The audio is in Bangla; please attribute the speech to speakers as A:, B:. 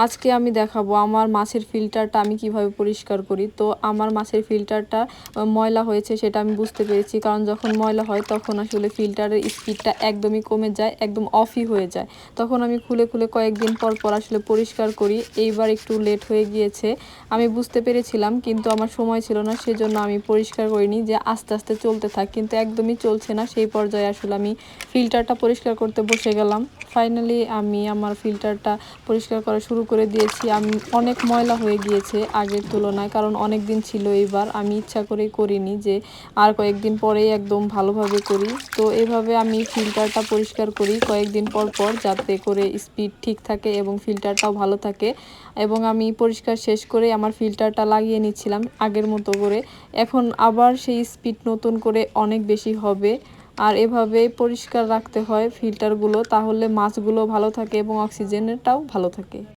A: আজকে আমি দেখাবো আমার মাছের ফিল্টারটা আমি কিভাবে পরিষ্কার করি। তো আমার মাছের ফিল্টারটা ময়লা হয়েছে সেটা আমি বুঝতে পেরেছি, কারণ যখন ময়লা হয় তখন আসলে ফিল্টারের স্পিডটা একদমই কমে যায়, একদম অফই হয়ে যায়। তখন আমি খুলে খুলে কয়েকদিন পর পর আসলে পরিষ্কার করি। এইবার একটু লেট হয়ে গিয়েছে, আমি বুঝতে পেরেছিলাম কিন্তু আমার সময় ছিল না, সেজন্য আমি পরিষ্কার করিনি, যে আস্তে আস্তে চলতে থাক, কিন্তু একদমই চলছে না। সেই পর্যায়ে আসলে আমি ফিল্টারটা পরিষ্কার করতে বসে গেলাম। ফাইনালি আমি আমার ফিল্টারটা পরিষ্কার করা শুরু করে দিয়েছি। আমি অনেক ময়লা হয়ে গিয়েছে আগের তুলনায়, কারণ অনেক দিন ছিল এইবার, আমি ইচ্ছা করেই করিনি যে আর কয়েকদিন পরেই একদম ভালোভাবে করি। তো এভাবে আমি ফিল্টারটা পরিষ্কার করি কয়েকদিন পর পর, যাতে করে স্পিড ঠিক থাকে এবং ফিল্টারটাও ভালো থাকে। এবং আমি পরিষ্কার শেষ করে আমার ফিল্টারটা লাগিয়ে নিচ্ছিলাম আগের মতো করে। এখন আবার সেই স্পিড নতুন করে অনেক বেশি হবে। আর এভাবে পরিষ্কার রাখতে হয় ফিল্টারগুলো, তাহলে মাছগুলো ভালো থাকে এবং অক্সিজেনটাও ভালো থাকে।